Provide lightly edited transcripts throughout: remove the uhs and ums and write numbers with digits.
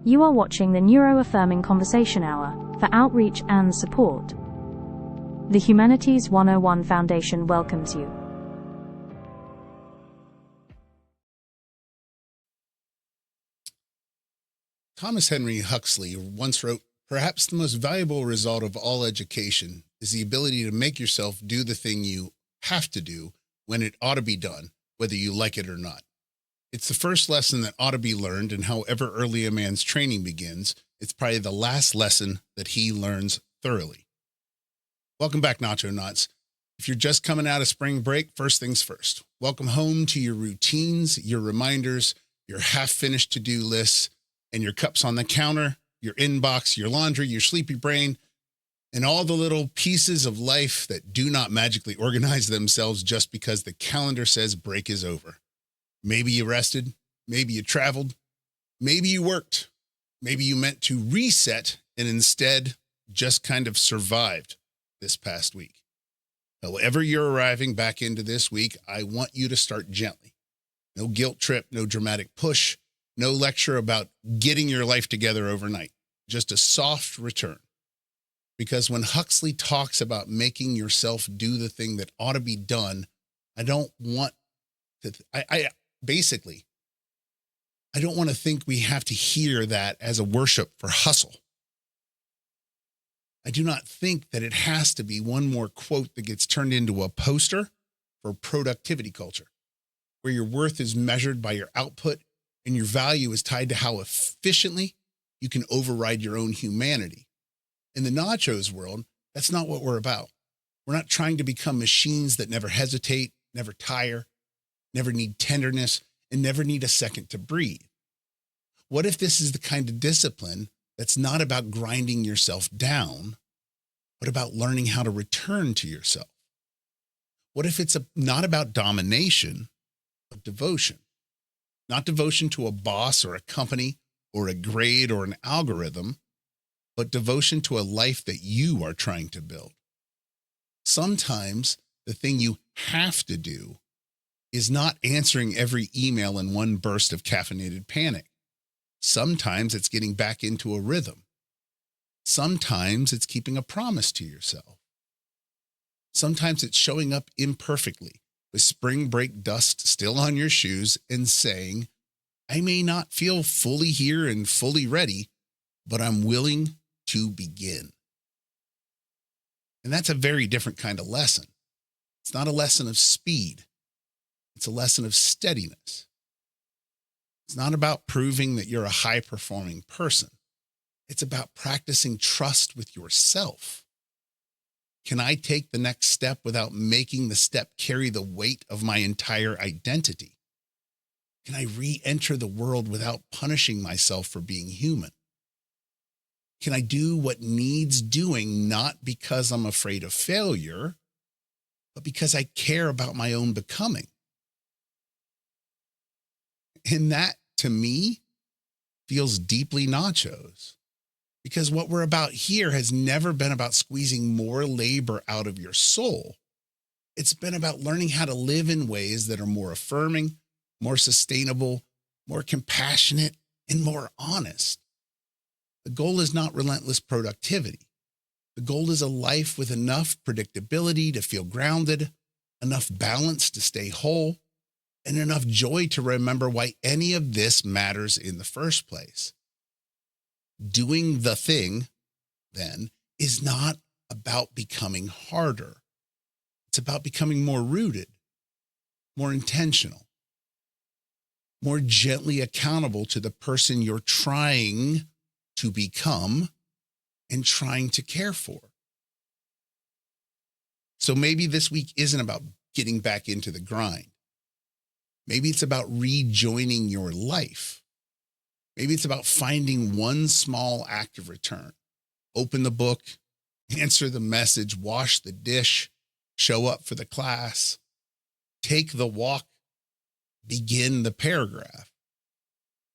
You are watching the Neuro-Affirming Conversation Hour for outreach and support. The Humanities 101 Foundation welcomes you. Thomas Huxley once wrote, "Perhaps the most valuable result of all education is the ability to make yourself do the thing you have to do when it ought to be done, whether you like it or not. It's the first lesson that ought to be learned, and however early a man's training begins, it's probably the last lesson that he learns thoroughly." Welcome back, Nacho Knots. If you're just coming out of spring break, first things first. Welcome home to your routines, your reminders, your half-finished to-do lists, and your cups on the counter, your inbox, your laundry, your sleepy brain, and all the little pieces of life that do not magically organize themselves just because the calendar says break is over. Maybe you rested, maybe you traveled, maybe you worked, maybe you meant to reset and instead just kind of survived this past week. However you're arriving back into this week, I want you to start gently. No guilt trip, no dramatic push, no lecture about getting your life together overnight. Just a soft return. Because when Huxley talks about making yourself do the thing that ought to be done, I don't want to, basically, I don't want to think we have to hear that as a worship for hustle. I do not think that it has to be one more quote that gets turned into a poster for productivity culture, where your worth is measured by your output and your value is tied to how efficiently you can override your own humanity. In the NACHOS world, that's not what we're about. We're not trying to become machines that never hesitate, never tire, never need tenderness, and never need a second to breathe. What if this is the kind of discipline that's not about grinding yourself down, but about learning how to return to yourself? What if it's not about domination, but devotion? Not devotion to a boss or a company or a grade or an algorithm, but devotion to a life that you are trying to build. Sometimes the thing you have to do is not answering every email in one burst of caffeinated panic. Sometimes it's getting back into a rhythm. Sometimes it's keeping a promise to yourself. Sometimes it's showing up imperfectly with spring break dust still on your shoes and saying, "I may not feel fully here and fully ready, but I'm willing to begin." And that's a very different kind of lesson. It's not a lesson of speed. It's a lesson of steadiness. It's not about proving that you're a high-performing person. It's about practicing trust with yourself. Can I take the next step without making the step carry the weight of my entire identity? Can I re-enter the world without punishing myself for being human? Can I do what needs doing, not because I'm afraid of failure, but because I care about my own becoming? And that, to me, feels deeply nachos. Because what we're about here has never been about squeezing more labor out of your soul. It's been about learning how to live in ways that are more affirming, more sustainable, more compassionate, and more honest. The goal is not relentless productivity. The goal is a life with enough predictability to feel grounded, enough balance to stay whole, and enough joy to remember why any of this matters in the first place. Doing the thing, then, is not about becoming harder. It's about becoming more rooted, more intentional, more gently accountable to the person you're trying to become and trying to care for. So maybe this week isn't about getting back into the grind. Maybe it's about rejoining your life. Maybe it's about finding one small act of return. Open the book, answer the message, wash the dish, show up for the class, take the walk, begin the paragraph.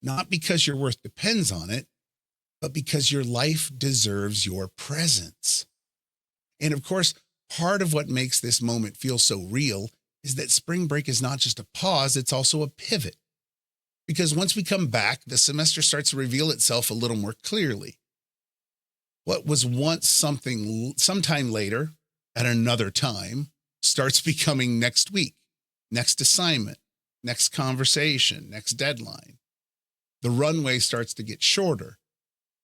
Not because your worth depends on it, but because your life deserves your presence. And of course, part of what makes this moment feel so real is that spring break is not just a pause, it's also a pivot. Because once we come back, the semester starts to reveal itself a little more clearly. What was once something sometime later at another time starts becoming next week, next assignment, next conversation, next deadline. The runway starts to get shorter.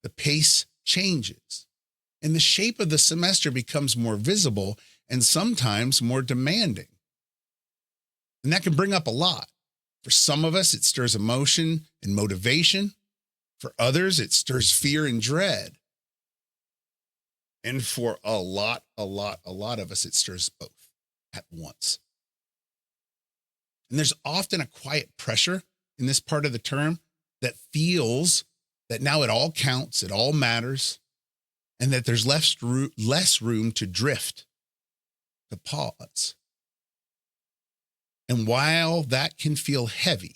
The pace changes. And the shape of the semester becomes more visible and sometimes more demanding. And that can bring up a lot. For some of us, it stirs emotion and motivation. For others, it stirs fear and dread. And for a lot of us, it stirs both at once. And there's often a quiet pressure in this part of the term that feels that now it all counts, it all matters, and that there's less room to drift, to pause. And while that can feel heavy,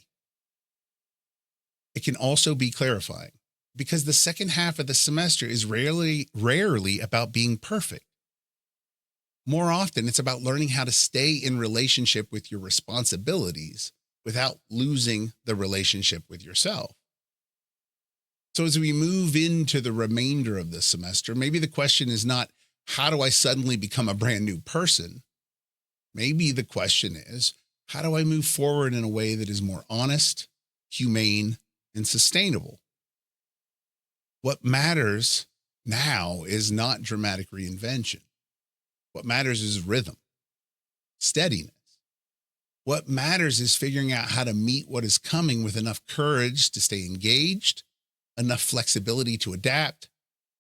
it can also be clarifying, because the second half of the semester is rarely about being perfect. More often, it's about learning how to stay in relationship with your responsibilities without losing the relationship with yourself. So as we move into the remainder of the semester, maybe the question is not, how do I suddenly become a brand new person? Maybe the question is, how do I move forward in a way that is more honest, humane, and sustainable? What matters now is not dramatic reinvention. What matters is rhythm, steadiness. What matters is figuring out how to meet what is coming with enough courage to stay engaged, enough flexibility to adapt,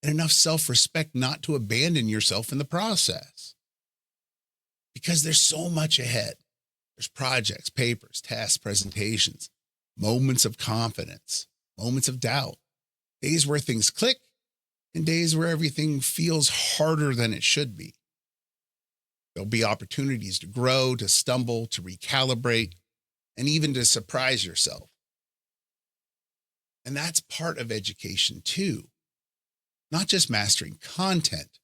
and enough self-respect not to abandon yourself in the process. Because there's so much ahead. There's projects, papers, tests, presentations, moments of confidence, moments of doubt, days where things click, and days where everything feels harder than it should be. There'll be opportunities to grow, to stumble, to recalibrate, and even to surprise yourself. And that's part of education too. Not just mastering content,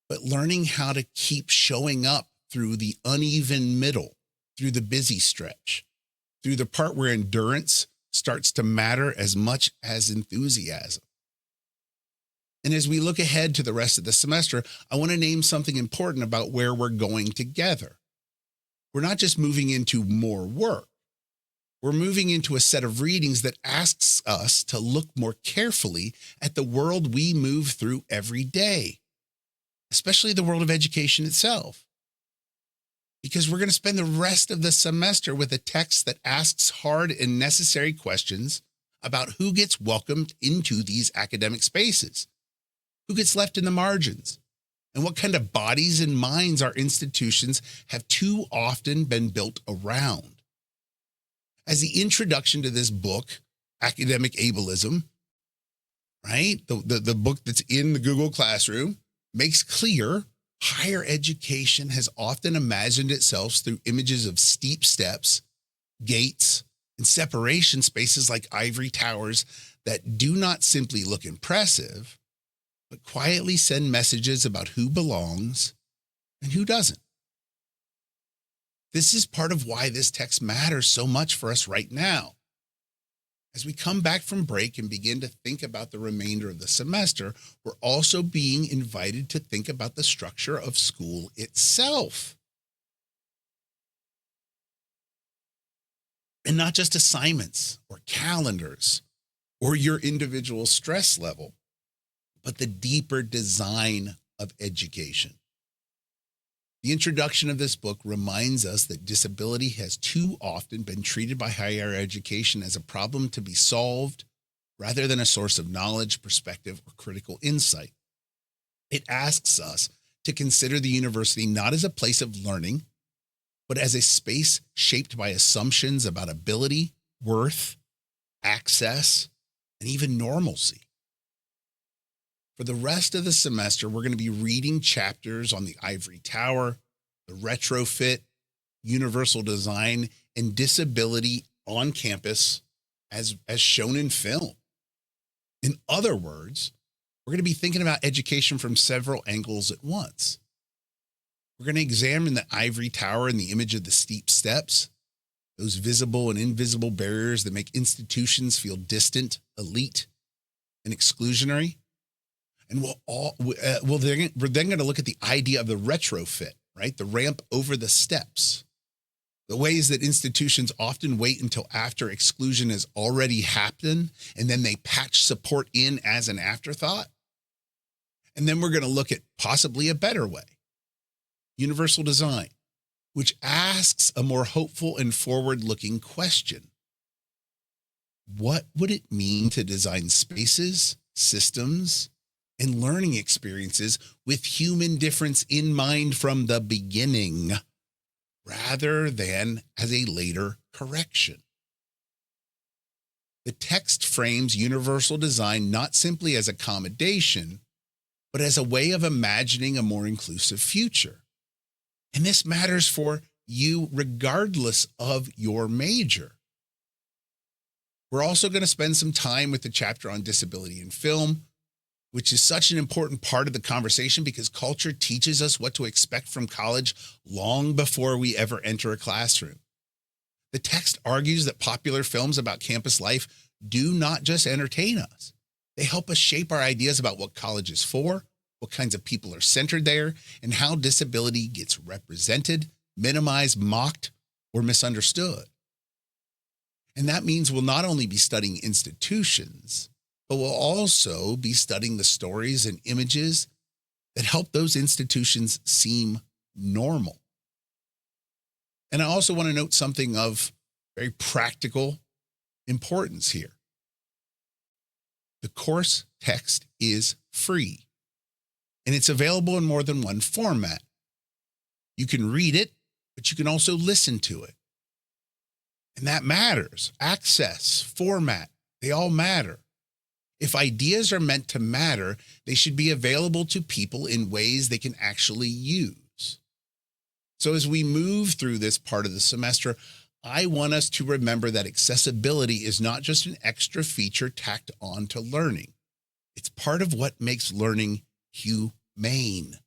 but learning how to keep showing up through the uneven middle, through the busy stretch, through the part where endurance starts to matter as much as enthusiasm. And as we look ahead to the rest of the semester, I want to name something important about where we're going together. We're not just moving into more work. We're moving into a set of readings that asks us to look more carefully at the world we move through every day, especially the world of education itself. Because we're going to spend the rest of the semester with a text that asks hard and necessary questions about who gets welcomed into these academic spaces, who gets left in the margins, and what kind of bodies and minds our institutions have too often been built around. As the introduction to this book, Academic Ableism, right? The book that's in the Google Classroom makes clear, higher education has often imagined itself through images of steep steps, gates, and separation spaces like ivory towers that do not simply look impressive, but quietly send messages about who belongs and who doesn't. This is part of why this text matters so much for us right now. As we come back from break and begin to think about the remainder of the semester, we're also being invited to think about the structure of school itself. And not just assignments or calendars or your individual stress level, but the deeper design of education. The introduction of this book reminds us that disability has too often been treated by higher education as a problem to be solved rather than a source of knowledge, perspective, or critical insight. It asks us to consider the university not as a place of learning, but as a space shaped by assumptions about ability, worth, access, and even normalcy. For the rest of the semester, we're going to be reading chapters on the ivory tower, the retrofit, universal design, and disability on campus as shown in film. In other words, we're going to be thinking about education from several angles at once. We're going to examine the ivory tower and the image of the steep steps, those visible and invisible barriers that make institutions feel distant, elite, and exclusionary. And we're then going to look at the idea of the retrofit, right? The ramp over the steps. The ways that institutions often wait until after exclusion has already happened, and then they patch support in as an afterthought. And then we're going to look at possibly a better way, universal design, which asks a more hopeful and forward-looking question. What would it mean to design spaces, systems, and learning experiences with human difference in mind from the beginning, rather than as a later correction? The text frames universal design not simply as accommodation, but as a way of imagining a more inclusive future. And this matters for you regardless of your major. We're also going to spend some time with the chapter on disability in film, which is such an important part of the conversation because culture teaches us what to expect from college long before we ever enter a classroom. The text argues that popular films about campus life do not just entertain us. They help us shape our ideas about what college is for, what kinds of people are centered there, and how disability gets represented, minimized, mocked, or misunderstood. And that means we'll not only be studying institutions, but we'll also be studying the stories and images that help those institutions seem normal. And I also want to note something of very practical importance here. The course text is free, and it's available in more than one format. You can read it, but you can also listen to it. And that matters. Access, format, they all matter. If ideas are meant to matter, they should be available to people in ways they can actually use. So as we move through this part of the semester, I want us to remember that accessibility is not just an extra feature tacked on to learning. It's part of what makes learning humane.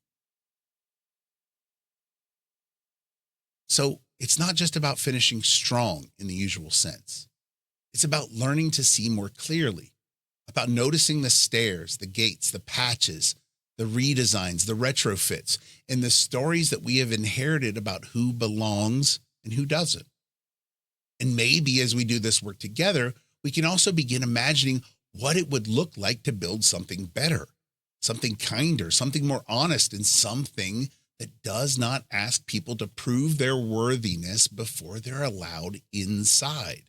So it's not just about finishing strong in the usual sense. It's about learning to see more clearly, about noticing the stairs, the gates, the patches, the redesigns, the retrofits, and the stories that we have inherited about who belongs and who doesn't. And maybe as we do this work together, we can also begin imagining what it would look like to build something better, something kinder, something more honest, and something that does not ask people to prove their worthiness before they're allowed inside.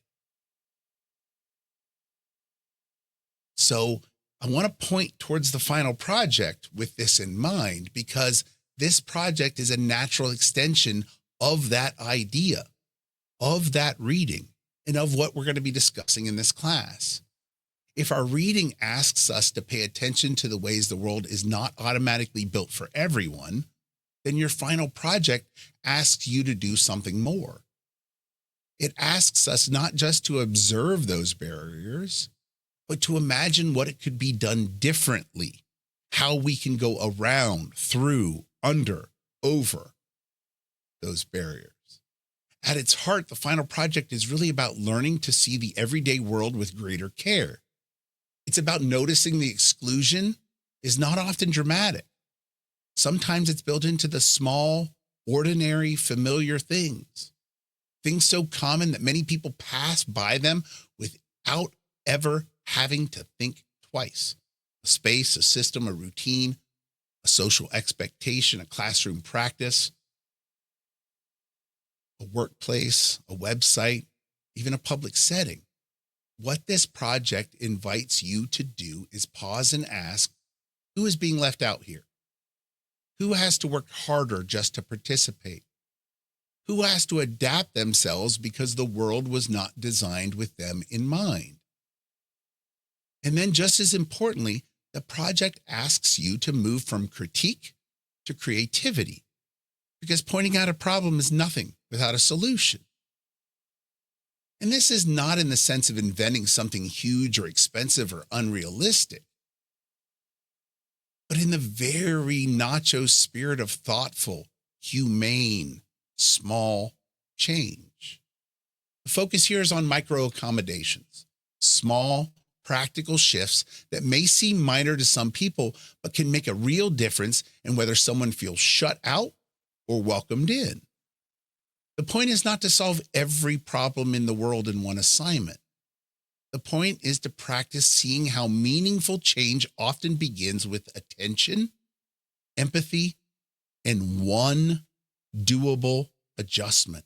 So I want to point towards the final project with this in mind, because this project is a natural extension of that idea, of that reading, and of what we're going to be discussing in this class. If our reading asks us to pay attention to the ways the world is not automatically built for everyone, then your final project asks you to do something more. It asks us not just to observe those barriers, but to imagine what it could be done differently, how we can go around, through, under, over those barriers. At its heart, the final project is really about learning to see the everyday world with greater care. It's about noticing the exclusion is not often dramatic. Sometimes it's built into the small, ordinary, familiar things. Things so common that many people pass by them without ever having to think twice. A space, a system, a routine, a social expectation, a classroom practice, a workplace, a website, even a public setting. What this project invites you to do is pause and ask, who is being left out here? Who has to work harder just to participate? Who has to adapt themselves because the world was not designed with them in mind? And then just as importantly, the project asks you to move from critique to creativity, because pointing out a problem is nothing without a solution. And this is not in the sense of inventing something huge or expensive or unrealistic, but in the very NACHOS spirit of thoughtful, humane, small change. The focus here is on micro-accommodations, small, practical shifts that may seem minor to some people, but can make a real difference in whether someone feels shut out or welcomed in. The point is not to solve every problem in the world in one assignment. The point is to practice seeing how meaningful change often begins with attention, empathy, and one doable adjustment.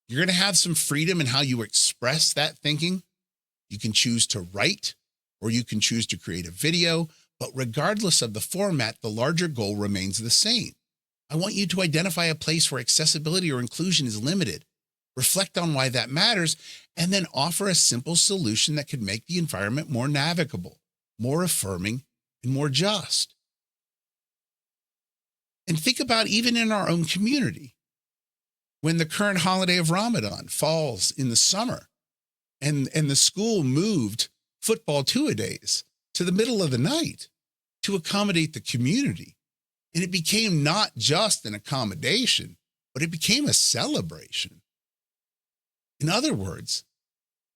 You're going to have some freedom in how you express that thinking. You can choose to write, or you can choose to create a video, but regardless of the format, the larger goal remains the same. I want you to identify a place where accessibility or inclusion is limited, reflect on why that matters, and then offer a simple solution that could make the environment more navigable, more affirming, and more just. And think about even in our own community, when the current holiday of Ramadan falls in the summer, and the school moved football two-a-days to the middle of the night to accommodate the community. And it became not just an accommodation, but it became a celebration. In other words,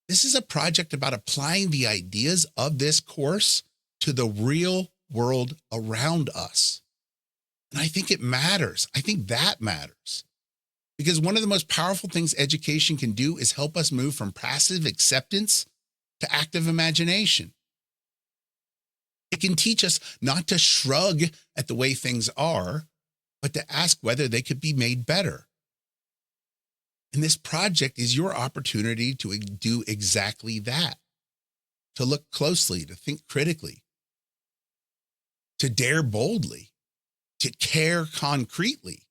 this is a project about applying the ideas of this course to the real world around us. And I think it matters. I think that matters. Because one of the most powerful things education can do is help us move from passive acceptance to active imagination. It can teach us not to shrug at the way things are, but to ask whether they could be made better. And this project is your opportunity to do exactly that, to look closely, to think critically, to dare boldly, to care concretely,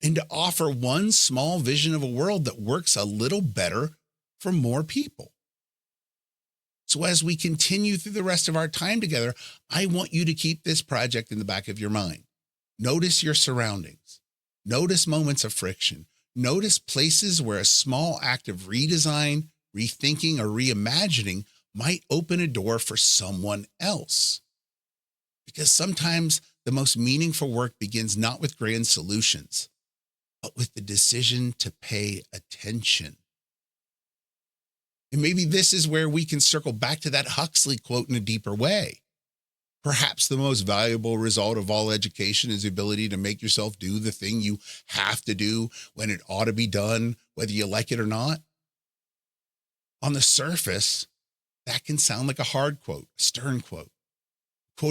and to offer one small vision of a world that works a little better for more people. So as we continue through the rest of our time together, I want you to keep this project in the back of your mind. Notice your surroundings. Notice moments of friction. Notice places where a small act of redesign, rethinking, or reimagining might open a door for someone else. Because sometimes the most meaningful work begins not with grand solutions, but with the decision to pay attention. And maybe this is where we can circle back to that Huxley quote in a deeper way. Perhaps the most valuable result of all education is the ability to make yourself do the thing you have to do when it ought to be done, whether you like it or not. On the surface, that can sound like a hard quote, a stern quote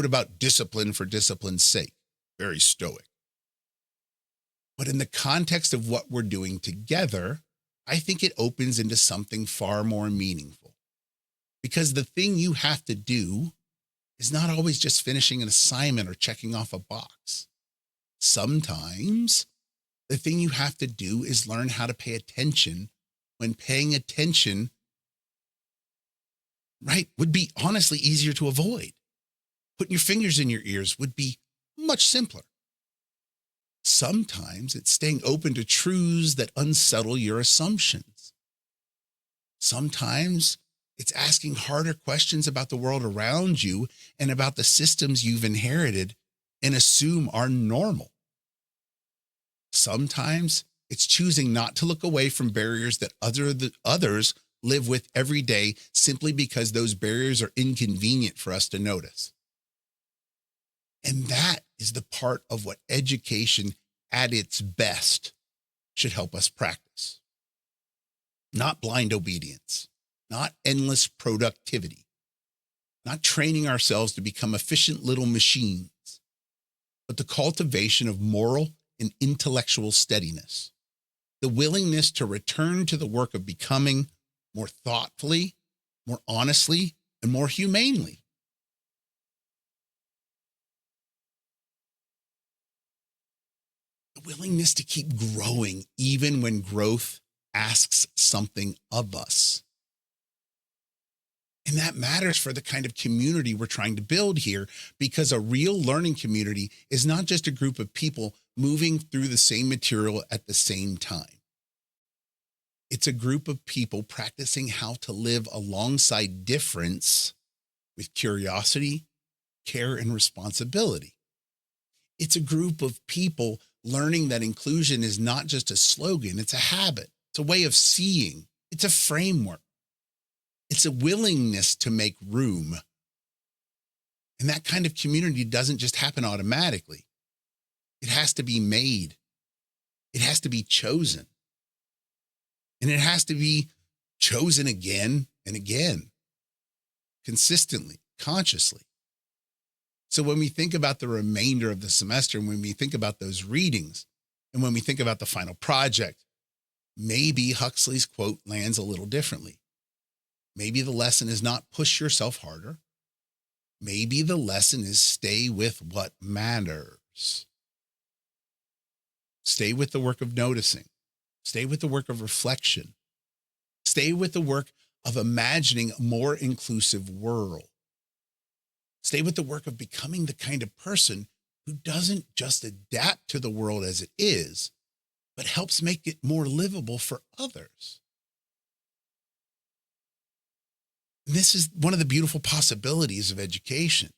about discipline for discipline's sake, very stoic. But in the context of what we're doing together, I think it opens into something far more meaningful. Because the thing you have to do is not always just finishing an assignment or checking off a box. Sometimes the thing you have to do is learn how to pay attention when paying attention, right, would be honestly easier to avoid. Putting your fingers in your ears would be much simpler. Sometimes it's staying open to truths that unsettle your assumptions. Sometimes it's asking harder questions about the world around you and about the systems you've inherited and assume are normal. Sometimes it's choosing not to look away from barriers that others live with every day simply because those barriers are inconvenient for us to notice. And that is the part of what education at its best should help us practice. Not blind obedience, not endless productivity, not training ourselves to become efficient little machines, but the cultivation of moral and intellectual steadiness, the willingness to return to the work of becoming more thoughtfully, more honestly, and more humanely. The willingness to keep growing even when growth asks something of us. And that matters for the kind of community we're trying to build here, because a real learning community is not just a group of people moving through the same material at the same time. It's a group of people practicing how to live alongside difference with curiosity, care, and responsibility. It's a group of people learning that inclusion is not just a slogan, it's a habit, It's a way of seeing. It's a framework. It's a willingness to make room. And that kind of community doesn't just happen automatically. It has to be made. It has to be chosen. And it has to be chosen again and again, consistently, consciously. So when we think about the remainder of the semester, and when we think about those readings, and when we think about the final project, maybe Huxley's quote lands a little differently. Maybe the lesson is not push yourself harder. Maybe the lesson is stay with what matters. Stay with the work of noticing. Stay with the work of reflection. Stay with the work of imagining a more inclusive world. Stay with the work of becoming the kind of person who doesn't just adapt to the world as it is, but helps make it more livable for others. And this is one of the beautiful possibilities of education.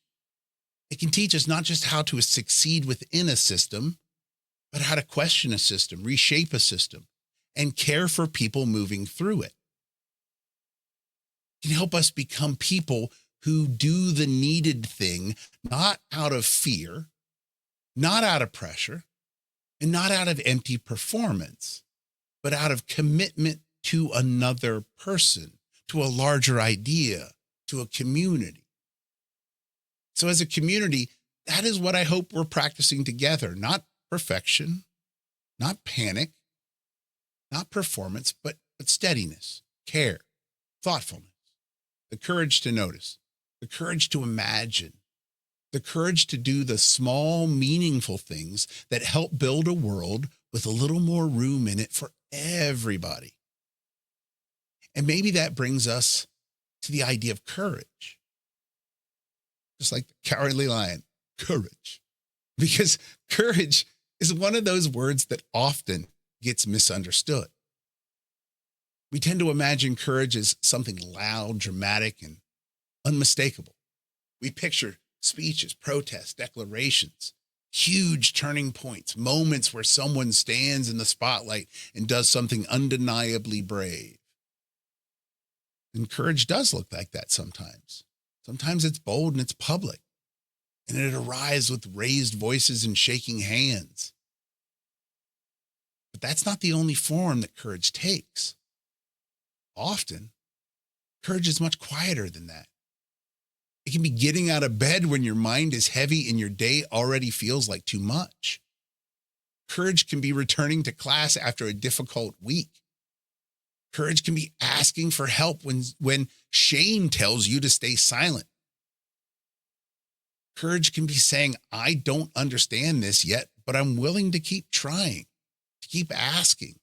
It can teach us not just how to succeed within a system, but how to question a system, reshape a system, and care for people moving through it. It can help us become people who do the needed thing, not out of fear, not out of pressure, and not out of empty performance, but out of commitment to another person, to a larger idea, to a community. So as a community, that is what I hope we're practicing together, not perfection, not panic, not performance, but steadiness, care, thoughtfulness, the courage to notice, the courage to imagine, the courage to do the small, meaningful things that help build a world with a little more room in it for everybody. And maybe that brings us to the idea of courage. Just like the cowardly lion, courage. Because courage is one of those words that often gets misunderstood. We tend to imagine courage as something loud, dramatic, and unmistakable. We picture speeches, protests, declarations, huge turning points, moments where someone stands in the spotlight and does something undeniably brave. And courage does look like that sometimes. Sometimes it's bold and it's public, and it arrives with raised voices and shaking hands. But that's not the only form that courage takes. Often, courage is much quieter than that. It can be getting out of bed when your mind is heavy and your day already feels like too much. Courage can be returning to class after a difficult week. Courage can be asking for help when shame tells you to stay silent. Courage can be saying, I don't understand this yet, but I'm willing to keep trying, to keep asking.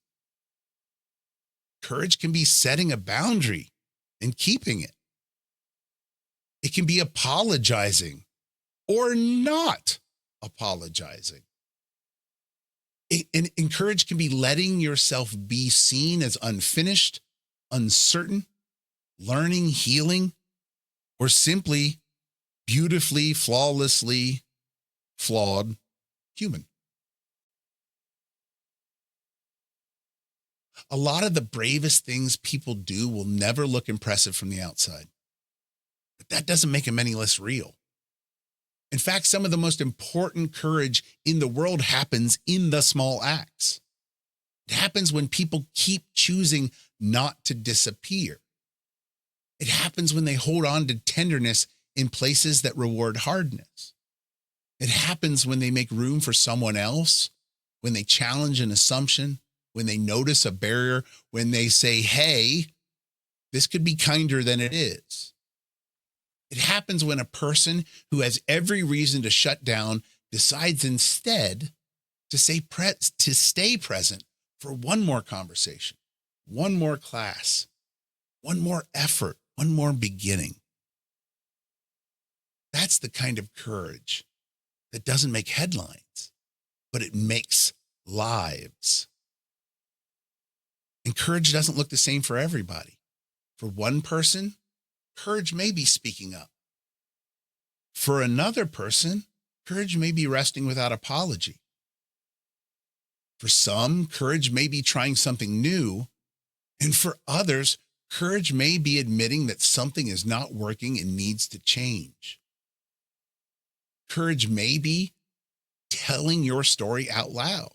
Courage can be setting a boundary and keeping it. It can be apologizing or not apologizing. And courage can be letting yourself be seen as unfinished, uncertain, learning, healing, or simply beautifully, flawlessly flawed human. A lot of the bravest things people do will never look impressive from the outside, but that doesn't make them any less real. In fact, some of the most important courage in the world happens in the small acts. It happens when people keep choosing not to disappear. It happens when they hold on to tenderness in places that reward hardness. It happens when they make room for someone else, when they challenge an assumption, when they notice a barrier, when they say, hey, this could be kinder than it is. It happens when a person who has every reason to shut down decides instead to stay present for one more conversation, one more class, one more effort, one more beginning. That's the kind of courage that doesn't make headlines, but it makes lives. And courage doesn't look the same for everybody. For one person, courage may be speaking up. For another person, courage may be resting without apology. For some, courage may be trying something new And for others, courage may be admitting that something is not working and needs to change. Courage may be telling your story out loud.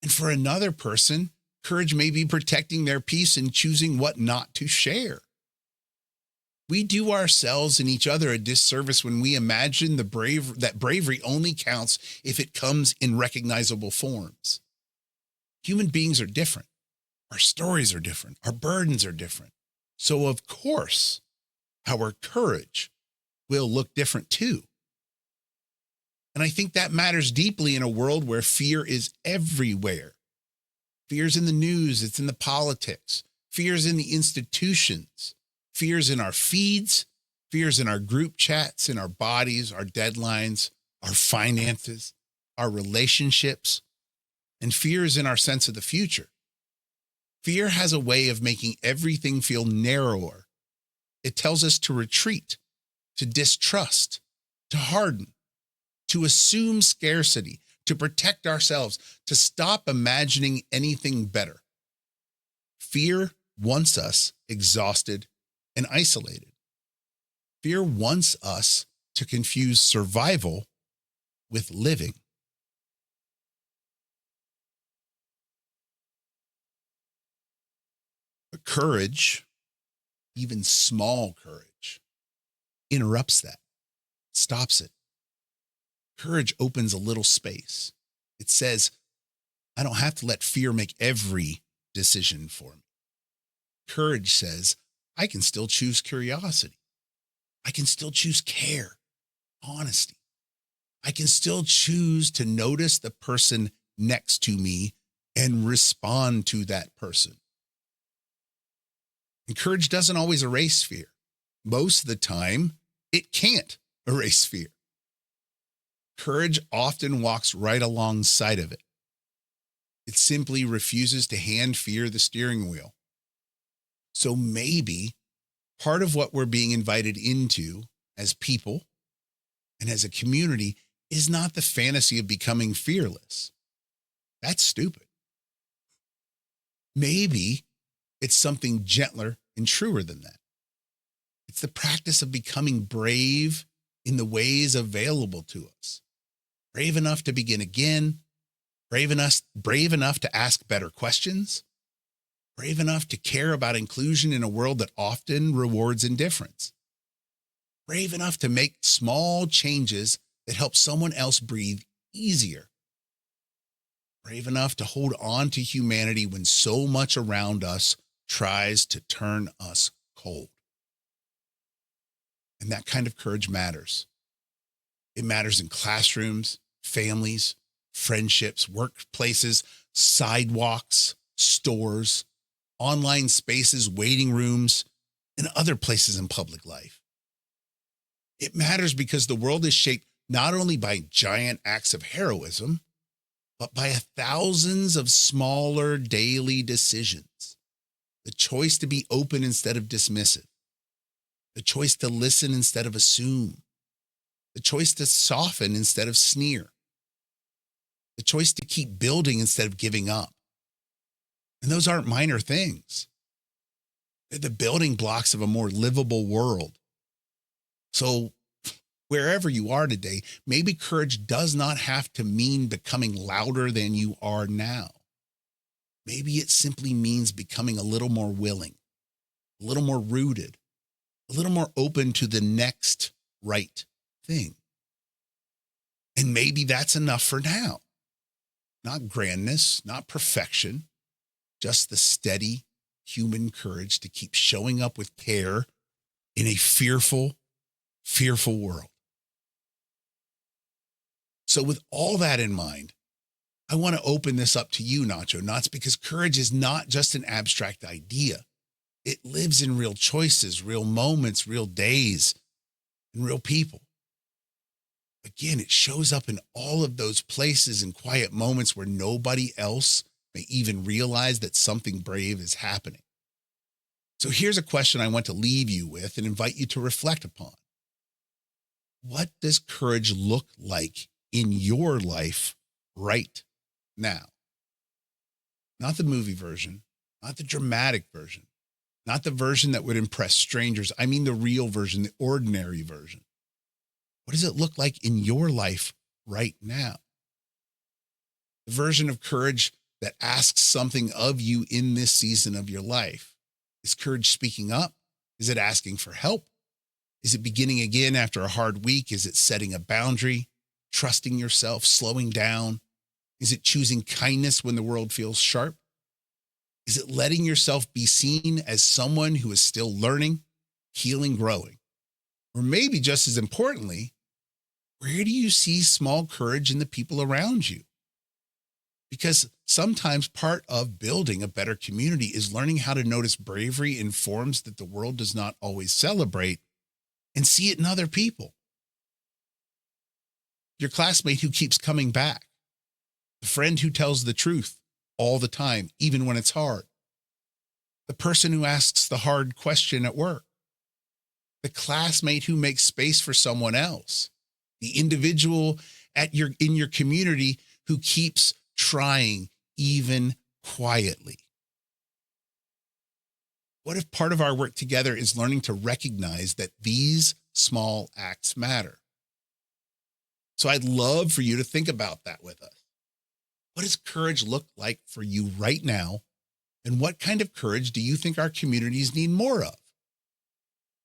And for another person, courage may be protecting their peace and choosing what not to share. We do ourselves and each other a disservice when we imagine that bravery only counts if it comes in recognizable forms. Human beings are different. Our stories are different. Our burdens are different. So, of course, our courage will look different too. And I think that matters deeply in a world where fear is everywhere. Fear's in the news, it's in the politics, fear's in the institutions, fear's in our feeds, fear's in our group chats, in our bodies, our deadlines, our finances, our relationships, and fear is in our sense of the future. Fear has a way of making everything feel narrower. It tells us to retreat, to distrust, to harden, to assume scarcity, to protect ourselves, to stop imagining anything better. Fear wants us exhausted and isolated. Fear wants us to confuse survival with living. But courage, even small courage, interrupts that, stops it. Courage opens a little space. It says, I don't have to let fear make every decision for me. Courage says, I can still choose curiosity. I can still choose care, honesty. I can still choose to notice the person next to me and respond to that person. And courage doesn't always erase fear. Most of the time, it can't erase fear. Courage often walks right alongside of it. It simply refuses to hand fear the steering wheel. So maybe part of what we're being invited into as people and as a community is not the fantasy of becoming fearless. That's stupid. Maybe it's something gentler and truer than that. It's the practice of becoming brave in the ways available to us. Brave enough to begin again, brave enough to ask better questions, brave enough to care about inclusion in a world that often rewards indifference, brave enough to make small changes that help someone else breathe easier, brave enough to hold on to humanity when so much around us tries to turn us cold. And that kind of courage matters. It matters in classrooms, families, friendships, workplaces, sidewalks, stores, online spaces, waiting rooms, and other places in public life. It matters because the world is shaped not only by giant acts of heroism, but by thousands of smaller daily decisions. The choice to be open instead of dismissive. The choice to listen instead of assume. The choice to soften instead of sneer. The choice to keep building instead of giving up. And those aren't minor things. They're the building blocks of a more livable world. So wherever you are today, maybe courage does not have to mean becoming louder than you are now. Maybe it simply means becoming a little more willing, a little more rooted, a little more open to the next right thing. And maybe that's enough for now. Not grandness, not perfection, just the steady human courage to keep showing up with care in a fearful world. So with all that in mind, I want to open this up to you, Nacho Knots, because courage is not just an abstract idea. It lives in real choices, real moments, real days, and real people. Again, it shows up in all of those places and quiet moments where nobody else may even realize that something brave is happening. So here's a question I want to leave you with and invite you to reflect upon. What does courage look like in your life right now? Not the movie version, not the dramatic version, not the version that would impress strangers. I mean, the real version, the ordinary version. What does it look like in your life right now? The version of courage that asks something of you in this season of your life. Is courage speaking up? Is it asking for help? Is it beginning again after a hard week? Is it setting a boundary, trusting yourself, slowing down? Is it choosing kindness when the world feels sharp? Is it letting yourself be seen as someone who is still learning, healing, growing? Or maybe just as importantly, where do you see small courage in the people around you? Because sometimes part of building a better community is learning how to notice bravery in forms that the world does not always celebrate and see it in other people. Your classmate who keeps coming back, the friend who tells the truth all the time, even when it's hard, the person who asks the hard question at work, the classmate who makes space for someone else, the individual in your community who keeps trying, even quietly. What if part of our work together is learning to recognize that these small acts matter? So I'd love for you to think about that with us. What does courage look like for you right now? And what kind of courage do you think our communities need more of?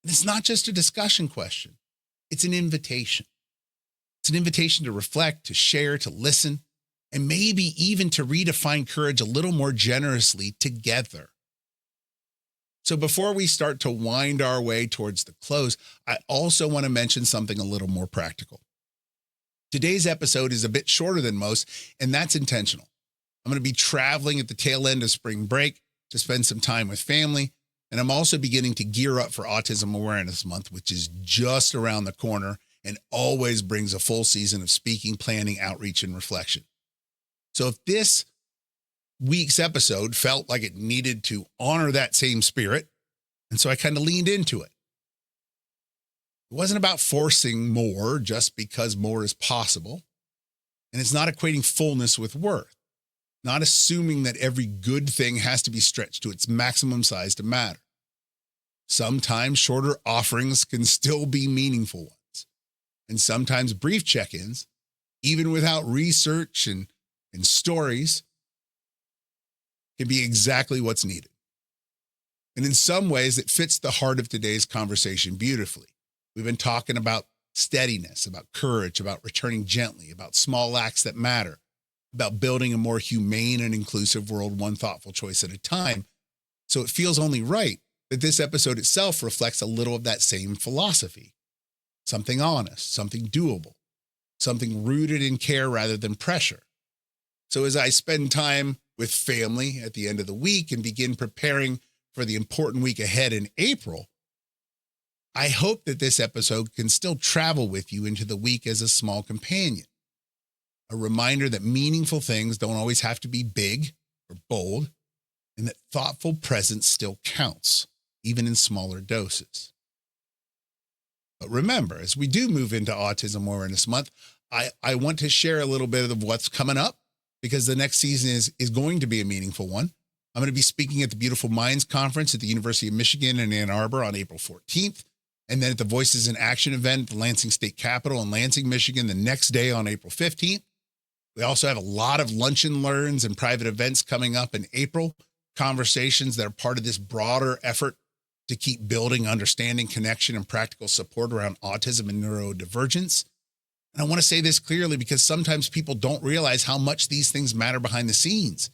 And it's not just a discussion question. It's an invitation. It's an invitation to reflect, to share, to listen, and maybe even to redefine courage a little more generously together. So before we start to wind our way towards the close, I also want to mention something a little more practical. Today's episode is a bit shorter than most, and that's intentional. I'm going to be traveling at the tail end of spring break to spend some time with family, and I'm also beginning to gear up for Autism Awareness Month, which is just around the corner and always brings a full season of speaking, planning, outreach, and reflection. So if this week's episode felt like it needed to honor that same spirit, and so I kind of leaned into it. It wasn't about forcing more just because more is possible. And it's not equating fullness with worth, not assuming that every good thing has to be stretched to its maximum size to matter. Sometimes shorter offerings can still be meaningful ones. And sometimes brief check-ins, even without research and stories, can be exactly what's needed. And in some ways, it fits the heart of today's conversation beautifully. We've been talking about steadiness, about courage, about returning gently, about small acts that matter, about building a more humane and inclusive world, one thoughtful choice at a time. So it feels only right that this episode itself reflects a little of that same philosophy. Something honest, something doable, something rooted in care rather than pressure. So as I spend time with family at the end of the week and begin preparing for the important week ahead in April, I hope that this episode can still travel with you into the week as a small companion. A reminder that meaningful things don't always have to be big or bold, and that thoughtful presence still counts, even in smaller doses. But remember, as we do move into Autism Awareness Month, I want to share a little bit of what's coming up, because the next season is going to be a meaningful one. I'm going to be speaking at the Beautiful Minds Conference at the University of Michigan in Ann Arbor on April 14th. And then at the Voices in Action event at the Lansing State Capitol in Lansing, Michigan, the next day on April 15th. We also have a lot of lunch and learns and private events coming up in April, conversations that are part of this broader effort to keep building understanding, connection, and practical support around autism and neurodivergence. And I want to say this clearly because sometimes people don't realize how much these things matter behind the scenes.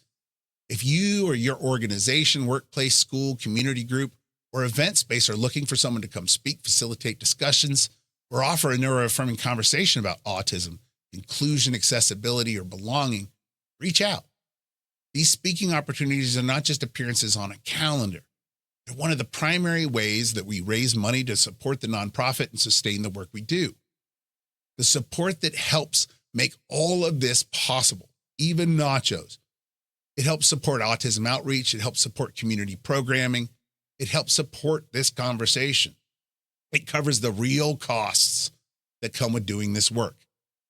If you or your organization, workplace, school, community group, or event space are looking for someone to come speak, facilitate discussions, or offer a neuro-affirming conversation about autism, inclusion, accessibility, or belonging, reach out. These speaking opportunities are not just appearances on a calendar. They're one of the primary ways that we raise money to support the nonprofit and sustain the work we do. The support that helps make all of this possible, even NACHOS. It helps support autism outreach. It helps support community programming. It helps support this conversation. It covers the real costs that come with doing this work.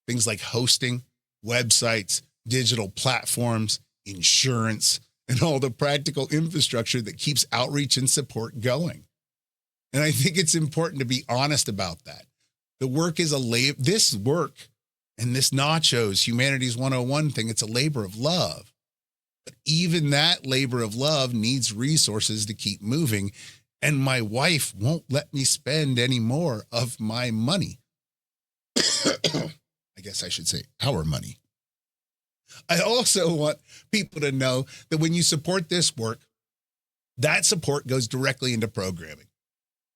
Things like hosting, websites, digital platforms, insurance, and all the practical infrastructure that keeps outreach and support going. And I think it's important to be honest about that. The work is this work and this NACHOS Humanities 101 thing, it's a labor of love. But even that labor of love needs resources to keep moving. And my wife won't let me spend any more of my money. I guess I should say our money. I also want people to know that when you support this work, that support goes directly into programming.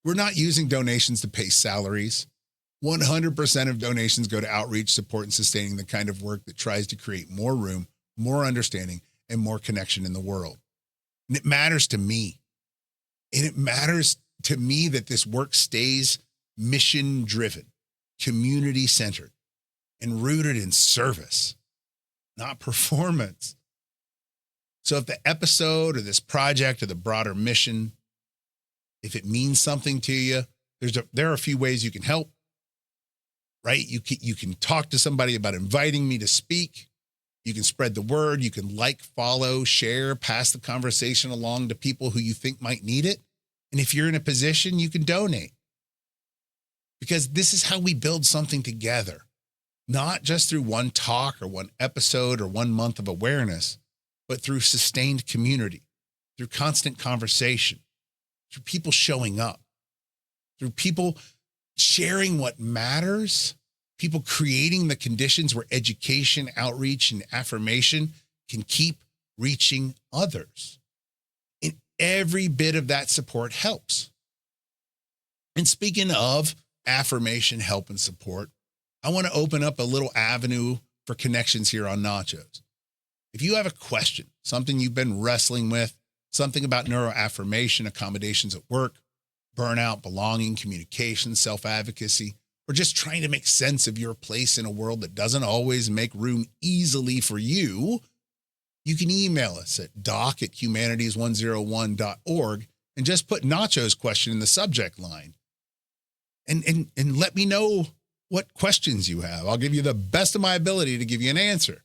We're not using donations to pay salaries. 100% of donations go to outreach, support, and sustaining the kind of work that tries to create more room, more understanding, and more connection in the world. And it matters to me. And it matters to me that this work stays mission-driven, community-centered, and rooted in service, not performance. So if the episode or this project or the broader mission, if it means something to you, there are a few ways you can help, right? You can talk to somebody about inviting me to speak. You can spread the word. You can follow, share, pass the conversation along to people who you think might need it. And if you're in a position, you can donate. Because this is how we build something together, not just through one talk or one episode or 1 month of awareness, but through sustained community, through constant conversation, through people showing up, through people sharing what matters, people creating the conditions where education, outreach, and affirmation can keep reaching others. And every bit of that support helps. And speaking of affirmation, help, and support, I want to open up a little avenue for connections here on NACHOS. If you have a question, something you've been wrestling with, something about neuro-affirmation, accommodations at work, burnout, belonging, communication, self-advocacy, or just trying to make sense of your place in a world that doesn't always make room easily for you, you can email us at doc@humanities101.org and just put NACHOS question in the subject line. And let me know what questions you have. I'll give you the best of my ability to give you an answer.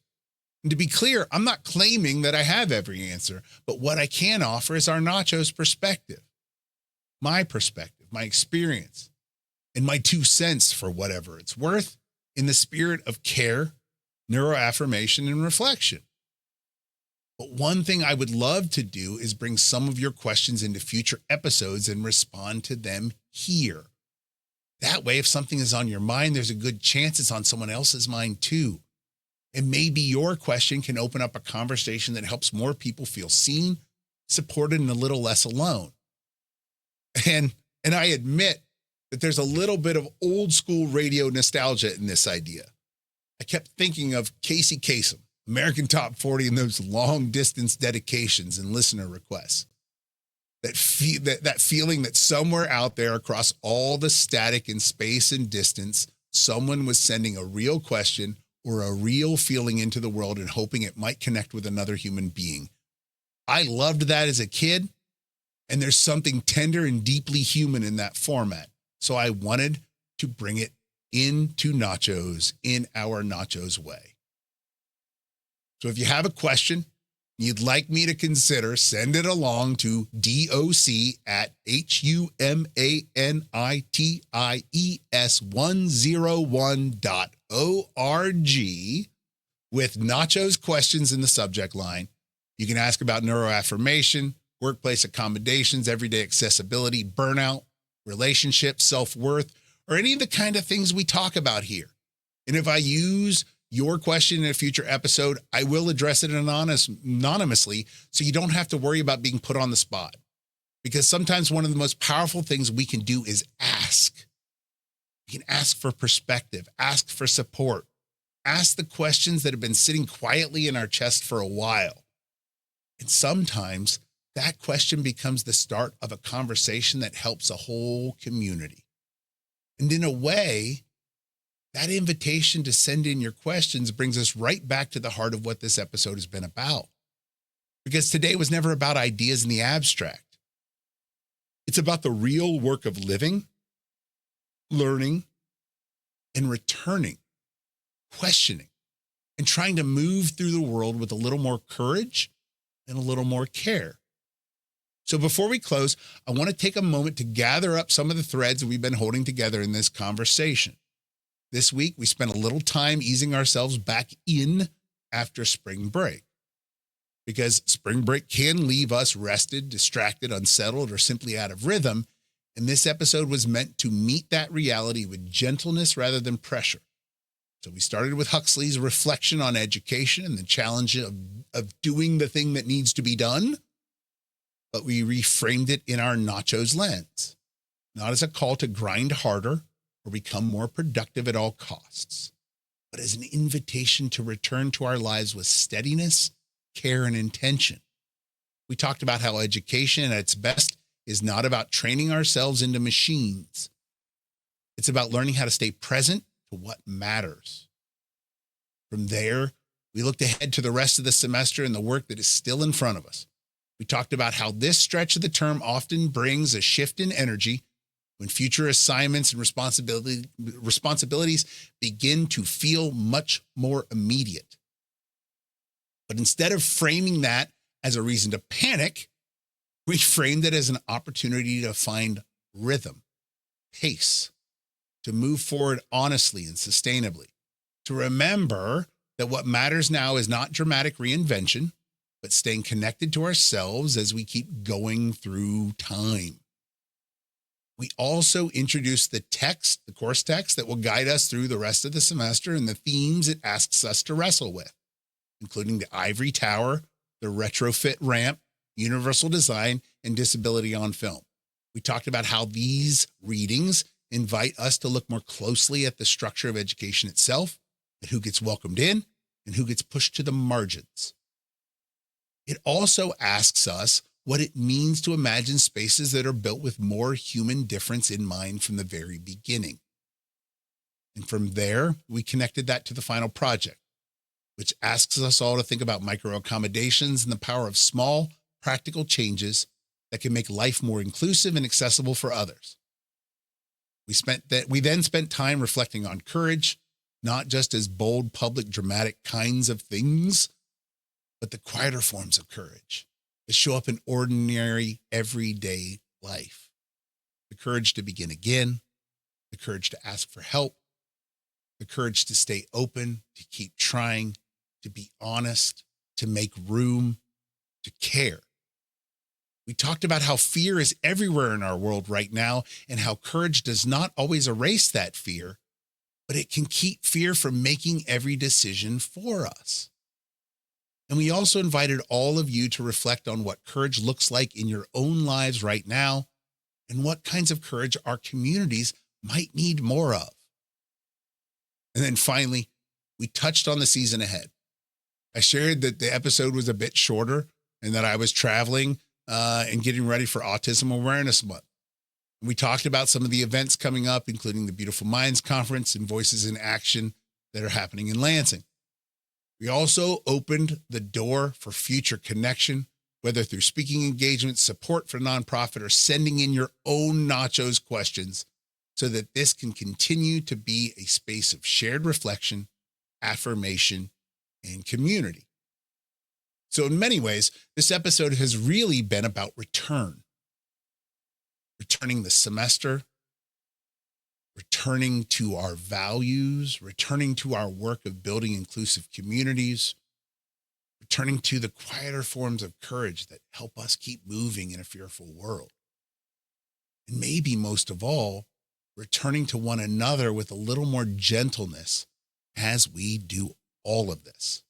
And to be clear, I'm not claiming that I have every answer, but what I can offer is our NACHOS perspective, my experience, and my 2 cents for whatever it's worth in the spirit of care, neuro-affirmation, and reflection. But one thing I would love to do is bring some of your questions into future episodes and respond to them here. That way, if something is on your mind, there's a good chance it's on someone else's mind too. And maybe your question can open up a conversation that helps more people feel seen, supported, and a little less alone. And I admit that there's a little bit of old school radio nostalgia in this idea. I kept thinking of Casey Kasem, American Top 40, and those long distance dedications and listener requests. That feeling that somewhere out there across all the static in space and distance, someone was sending a real question or a real feeling into the world and hoping it might connect with another human being. I loved that as a kid, and there's something tender and deeply human in that format. So I wanted to bring it into NACHOS in our NACHOS way. So if you have a question you'd like me to consider, send it along to doc@humanities101.org with NACHOS questions in the subject line. You can ask about neuroaffirmation, workplace accommodations, everyday accessibility, burnout, relationships, self-worth, or any of the kind of things we talk about here. And if I use your question in a future episode, I will address it anonymously, so you don't have to worry about being put on the spot. Because sometimes one of the most powerful things we can do is ask. We can ask for perspective, ask for support, ask the questions that have been sitting quietly in our chest for a while. And sometimes that question becomes the start of a conversation that helps a whole community. And in a way, that invitation to send in your questions brings us right back to the heart of what this episode has been about. Because today was never about ideas in the abstract. It's about the real work of living, learning, and returning, questioning, and trying to move through the world with a little more courage and a little more care. So before we close, I want to take a moment to gather up some of the threads we've been holding together in this conversation. This week, we spent a little time easing ourselves back in after spring break, because spring break can leave us rested, distracted, unsettled, or simply out of rhythm. And this episode was meant to meet that reality with gentleness rather than pressure. So we started with Huxley's reflection on education and the challenge of doing the thing that needs to be done, but we reframed it in our NACHOS lens, not as a call to grind harder or become more productive at all costs, but as an invitation to return to our lives with steadiness, care, and intention. We talked about how education at its best is not about training ourselves into machines. It's about learning how to stay present to what matters. From there, we looked ahead to the rest of the semester and the work that is still in front of us. We talked about how this stretch of the term often brings a shift in energy when future assignments and responsibilities begin to feel much more immediate. But instead of framing that as a reason to panic, we framed it as an opportunity to find rhythm, pace, to move forward honestly and sustainably, to remember that what matters now is not dramatic reinvention, but staying connected to ourselves as we keep going through time. We also introduced the course text that will guide us through the rest of the semester and the themes it asks us to wrestle with, including the ivory tower, the retrofit ramp, universal design, and disability on film. We talked about how these readings invite us to look more closely at the structure of education itself, and who gets welcomed in and who gets pushed to the margins. It also asks us what it means to imagine spaces that are built with more human difference in mind from the very beginning. And from there, we connected that to the final project, which asks us all to think about micro-accommodations and the power of small, practical changes that can make life more inclusive and accessible for others. We then spent time reflecting on courage, not just as bold, public, dramatic kinds of things, but the quieter forms of courage that show up in ordinary, everyday life. The courage to begin again, the courage to ask for help, the courage to stay open, to keep trying, to be honest, to make room, to care. We talked about how fear is everywhere in our world right now and how courage does not always erase that fear, but it can keep fear from making every decision for us. And we also invited all of you to reflect on what courage looks like in your own lives right now and what kinds of courage our communities might need more of. And then finally, we touched on the season ahead. I shared that the episode was a bit shorter and that I was traveling and getting ready for Autism Awareness Month. We talked about some of the events coming up, including the Beautiful Minds Conference and Voices in Action that are happening in Lansing. We also opened the door for future connection, whether through speaking engagements, support for nonprofit, or sending in your own NACHOS questions so that this can continue to be a space of shared reflection, affirmation, and community. So in many ways, this episode has really been about returning the semester, returning to our values, returning to our work of building inclusive communities, returning to the quieter forms of courage that help us keep moving in a fearful world. And maybe most of all, returning to one another with a little more gentleness as we do all of this.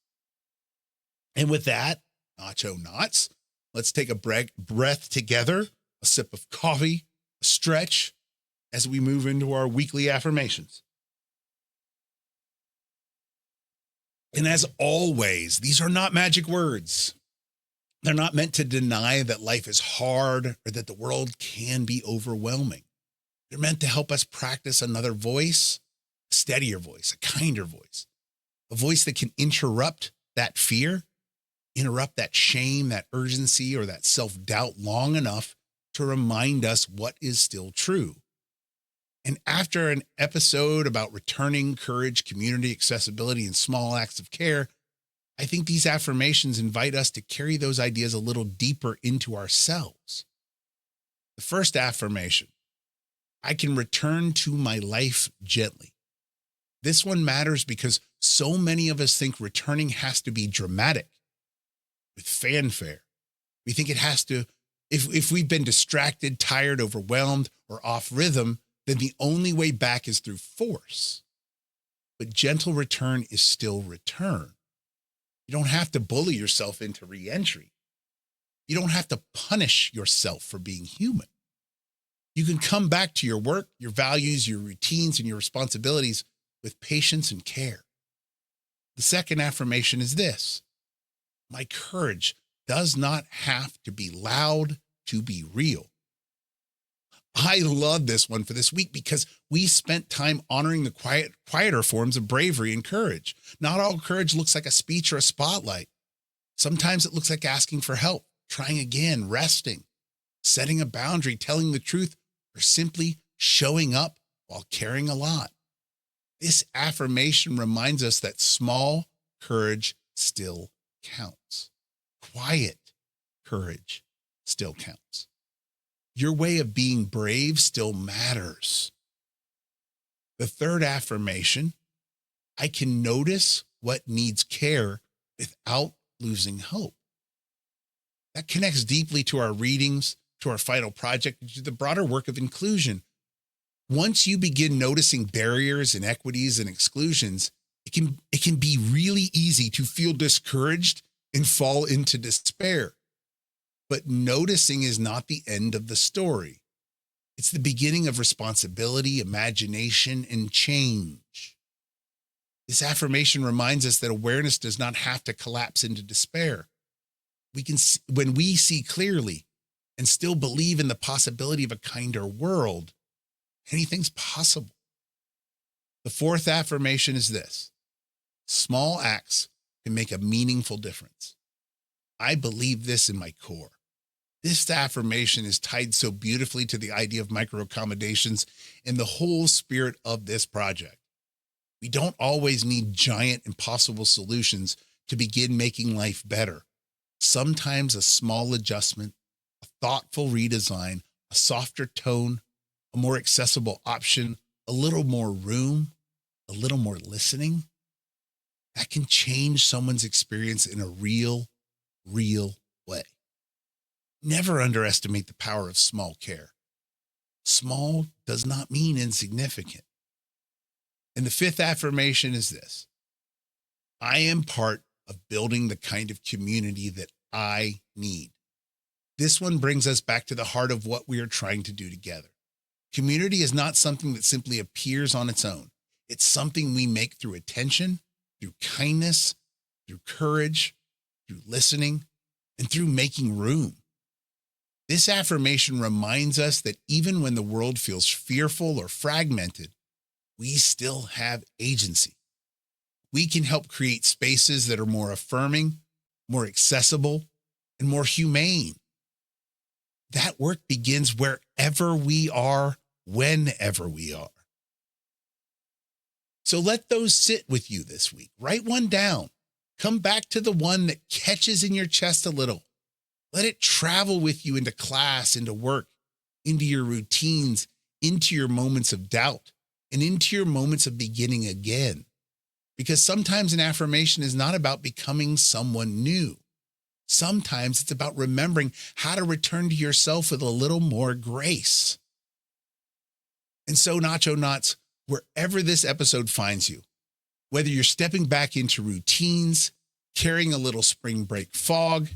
And with that, Nacho Knots, let's take a breath together, a sip of coffee, a stretch, as we move into our weekly affirmations. And as always, these are not magic words. They're not meant to deny that life is hard or that the world can be overwhelming. They're meant to help us practice another voice, a steadier voice, a kinder voice, a voice that can interrupt that fear, interrupt that shame, that urgency, or that self-doubt long enough to remind us what is still true. And after an episode about returning courage, community, accessibility, and small acts of care, I think these affirmations invite us to carry those ideas a little deeper into ourselves. The first affirmation: I can return to my life gently. This one matters because so many of us think returning has to be dramatic, with fanfare. We think it has to, if we've been distracted, tired, overwhelmed, or off rhythm, then the only way back is through force. But gentle return is still return. You don't have to bully yourself into re-entry. You don't have to punish yourself for being human. You can come back to your work, your values, your routines, and your responsibilities with patience and care. The second affirmation is this: my courage does not have to be loud to be real. I love this one for this week because we spent time honoring the quieter forms of bravery and courage. Not all courage looks like a speech or a spotlight. Sometimes it looks like asking for help, trying again, resting, setting a boundary, telling the truth, or simply showing up while caring a lot. This affirmation reminds us that small courage still counts. Quiet courage still counts. Your way of being brave still matters. The third affirmation: I can notice what needs care without losing hope. That connects deeply to our readings, to our final project, and to the broader work of inclusion. Once you begin noticing barriers, inequities, and exclusions, it can be really easy to feel discouraged and fall into despair. But noticing is not the end of the story. It's the beginning of responsibility, imagination, and change. This affirmation reminds us that awareness does not have to collapse into despair. When we see clearly and still believe in the possibility of a kinder world, anything's possible. The fourth affirmation is this: small acts can make a meaningful difference. I believe this in my core. This affirmation is tied so beautifully to the idea of micro-accommodations and the whole spirit of this project. We don't always need giant, impossible solutions to begin making life better. Sometimes a small adjustment, a thoughtful redesign, a softer tone, a more accessible option, a little more room, a little more listening, that can change someone's experience in a real way. Never underestimate the power of small care. Small does not mean insignificant. And the fifth affirmation is this: I am part of building the kind of community that I need. This one brings us back to the heart of what we are trying to do together. Community is not something that simply appears on its own. It's something we make through attention, through kindness, through courage, through listening, and through making room. This affirmation reminds us that even when the world feels fearful or fragmented, we still have agency. We can help create spaces that are more affirming, more accessible, and more humane. That work begins wherever we are, whenever we are. So let those sit with you this week. Write one down. Come back to the one that catches in your chest a little. Let it travel with you into class, into work, into your routines, into your moments of doubt, and into your moments of beginning again. Because sometimes an affirmation is not about becoming someone new. Sometimes it's about remembering how to return to yourself with a little more grace. And so, Nacho Knots, wherever this episode finds you, whether you're stepping back into routines, carrying a little spring break fog,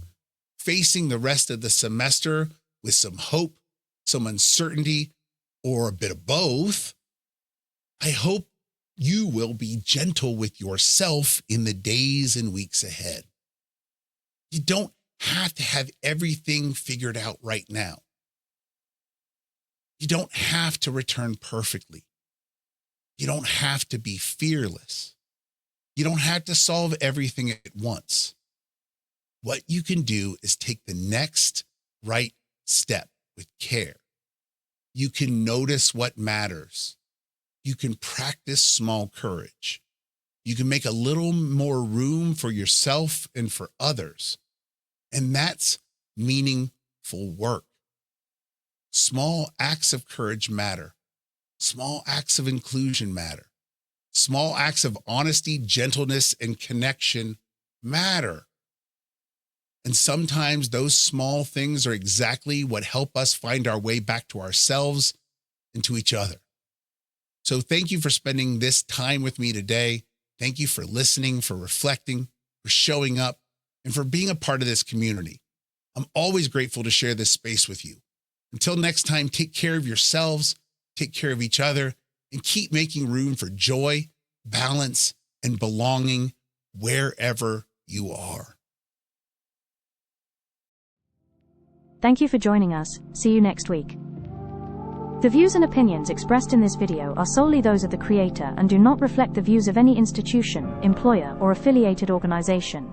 facing the rest of the semester with some hope, some uncertainty, or a bit of both, I hope you will be gentle with yourself in the days and weeks ahead. You don't have to have everything figured out right now. You don't have to return perfectly. You don't have to be fearless. You don't have to solve everything at once. What you can do is take the next right step with care. You can notice what matters. You can practice small courage. you can make a little more room for yourself and for others. And that's meaningful work. Small acts of courage matter. Small acts of inclusion matter. Small acts of honesty, gentleness, and connection matter. And sometimes those small things are exactly what help us find our way back to ourselves and to each other. So thank you for spending this time with me today. Thank you for listening, for reflecting, for showing up, and for being a part of this community. I'm always grateful to share this space with you. Until next time, take care of yourselves, take care of each other, and keep making room for joy, balance, and belonging wherever you are. Thank you for joining us. See you next week. The views and opinions expressed in this video are solely those of the creator and do not reflect the views of any institution, employer, or affiliated organization.